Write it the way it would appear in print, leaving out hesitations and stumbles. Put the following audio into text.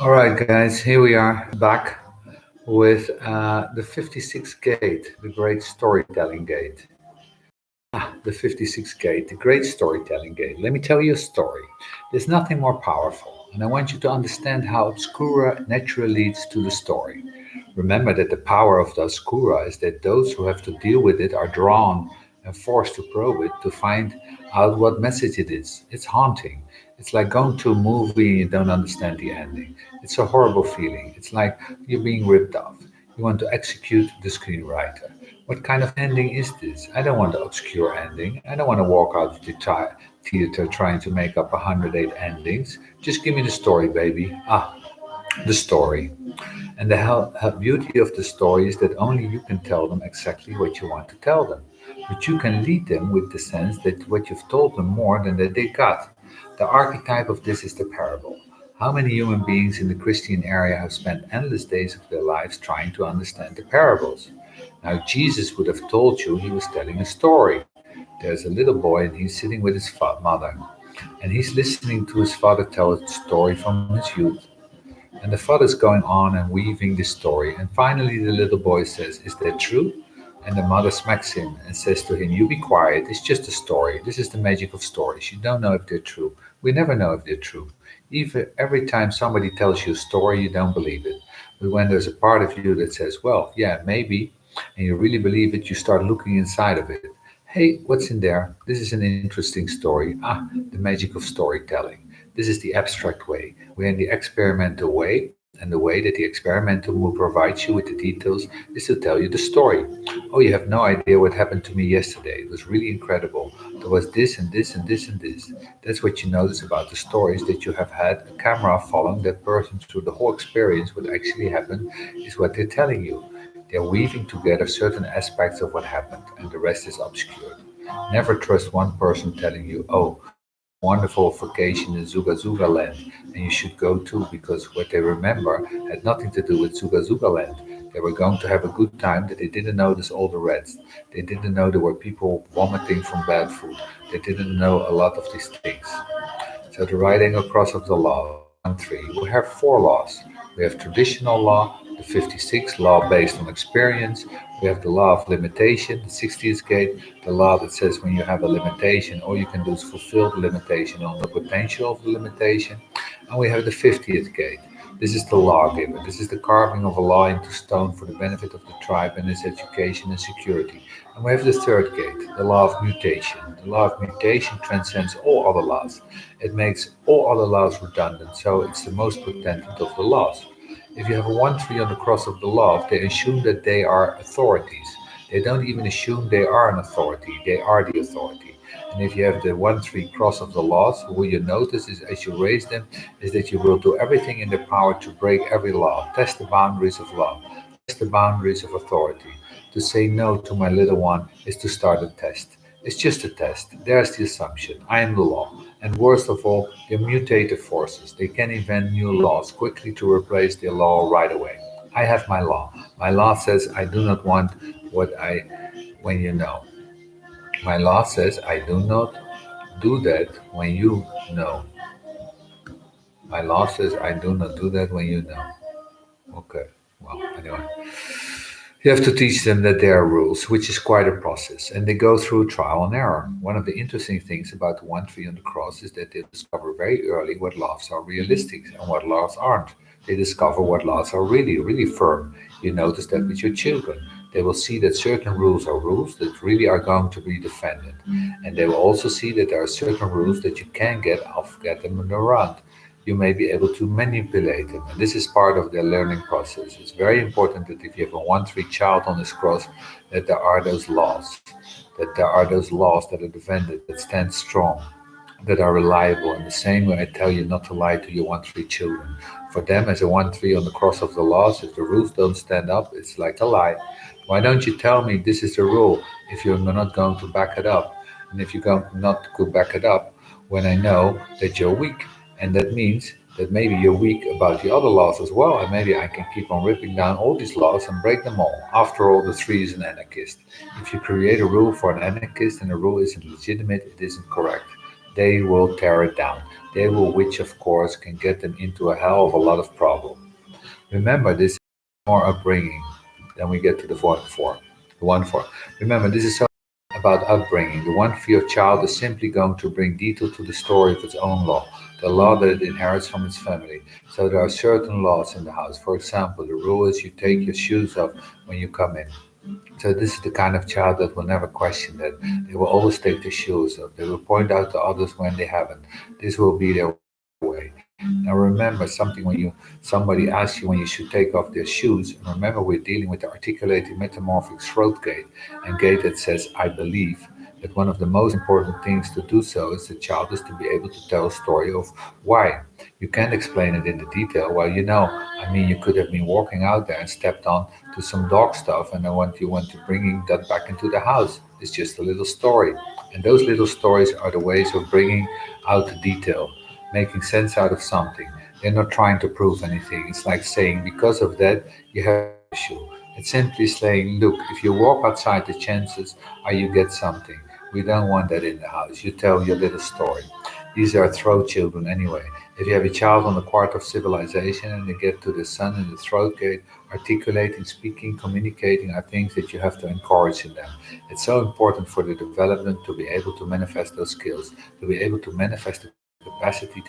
All right, guys, here we are back with the 56th gate, the great storytelling gate. The 56th gate, the great storytelling gate. Let me tell you a story. There's nothing more powerful, and I want you to understand how obscura naturally leads to the story. Remember that the power of the obscura is that those who have to deal with it are drawn and forced to probe it to find out what message it is. It's haunting. It's like going to a movie and you don't understand the ending. It's a horrible feeling. It's like you're being ripped off. You want to execute the screenwriter. What kind of ending is this? I don't want an obscure ending. I don't want to walk out of the theater trying to make up 108 endings. Just give me the story, baby. The story. And the beauty of the story is that only you can tell them exactly what you want to tell them. But you can lead them with the sense that what you've told them more than that they got. The archetype of this is the parable. How many human beings in the Christian area have spent endless days of their lives trying to understand the parables? Now, Jesus would have told you he was telling a story. There's a little boy and he's sitting with his mother, and he's listening to his father tell a story from his youth. And the father's going on and weaving the story. And finally, the little boy says, "Is that true?" And the mother smacks him and says to him, "You be quiet. It's just a story. This is the magic of stories. You don't know if they're true. We never know if they're true. Even every time somebody tells you a story, you don't believe it. But when there's a part of you that says, well, yeah, maybe, and you really believe it, you start looking inside of it. Hey, what's in there? This is an interesting story. The magic of storytelling. This is the abstract way. We're in the experimental way, and the way that the experimental will provide you with the details is to tell you the story. Oh, you have no idea what happened to me yesterday. It was really incredible. There was this and this and this and this. That's what you notice about the stories that you have had a camera following that person through the whole experience. What actually happened is what they're telling you. They're weaving together certain aspects of what happened, and the rest is obscured. Never trust one person telling you, oh, we have a wonderful vacation in Zuga Zuga land, and you should go too, because what they remember had nothing to do with Zuga Zuga land. They were going to have a good time, that they didn't notice all the reds. They didn't know there were people vomiting from bad food. They didn't know a lot of these things. So the writing across of the law, the 1-3, we have four laws. We have traditional law, the 56 law based on experience. We have the law of limitation, the 60th gate, the law that says when you have a limitation, all you can do is fulfill the limitation on the potential of the limitation. And we have the 50th gate. This is the lawgiver. This is the carving of a law into stone for the benefit of the tribe and its education and security. And we have the third gate, the law of mutation. The law of mutation transcends all other laws. It makes all other laws redundant, so it's the most potent of the laws. If you have a 1-3 on the cross of the law, they assume that they are authorities. They don't even assume they are an authority, they are the authority. And if you have the 1-3 cross of the laws, what you notice is as you raise them, is that you will do everything in their power to break every law, test the boundaries of law, test the boundaries of authority. To say no to my little one is to start a test. It's just a test. There's the assumption. I am the law. And worst of all, they're mutative forces. They can invent new laws quickly to replace their law right away. I have my law. My law says I do not want what I when you know. My law says I do not do that when you know. My law says I do not do that when you know. Okay. Well, anyway. You have to teach them that there are rules, which is quite a process, and they go through trial and error. One of the interesting things about the 1-3 on the cross is that they discover very early what laws are realistic and what laws aren't. They discover what laws are really, really firm. You notice that with your children. They will see that certain rules are rules that really are going to be defended. And they will also see that there are certain rules that you can get them around. You may be able to manipulate them. And this is part of their learning process. It's very important that if you have a 1-3 child on this cross, that there are those laws, that there are those laws that are defended, that stand strong, that are reliable. In the same way, I tell you not to lie to your 1-3 children. For them, as a 1-3 on the cross of the laws, if the rules don't stand up, it's like a lie. Why don't you tell me this is the rule if you're not going to back it up? And if you're going not to back it up, when I know that you're weak, and that means that maybe you're weak about the other laws as well, and maybe I can keep on ripping down all these laws and break them all. After all, the 3 is an anarchist. If you create a rule for an anarchist and the rule isn't legitimate, it isn't correct. They will tear it down. they will, which of course can get them into a hell of a lot of problems. Remember, this is more upbringing. Then we get to the four. The one four. Remember, this is so about upbringing. The one for your child is simply going to bring detail to the story of its own law, the law that it inherits from its family. So there are certain laws in the house. For example, the rule is you take your shoes off when you come in. So this is the kind of child that will never question that. They will always take their shoes off. They will point out to others when they haven't. This will be their way. Now remember something when somebody asks you when you should take off their shoes. And remember we're dealing with the articulated metamorphic throat gate and gate that says I believe that one of the most important things to do so is the child is to be able to tell a story of why. You can't explain it in the detail. Well, I mean, you could have been walking out there and stepped on to some dog stuff, and I want you want to bringing that back into the house. It's just a little story, and those little stories are the ways of bringing out the detail, making sense out of something. They're not trying to prove anything. It's like saying because of that you have an issue. It's simply saying, look, if you walk outside, the chances are you get something. We don't want that in the house. You tell your little story. These are throat children anyway. If you have a child on the quart of civilization and they get to the sun and the throat gate, articulating, speaking, communicating are things that you have to encourage in them. It's so important for the development to be able to manifest those skills, to be able to manifest the capacity to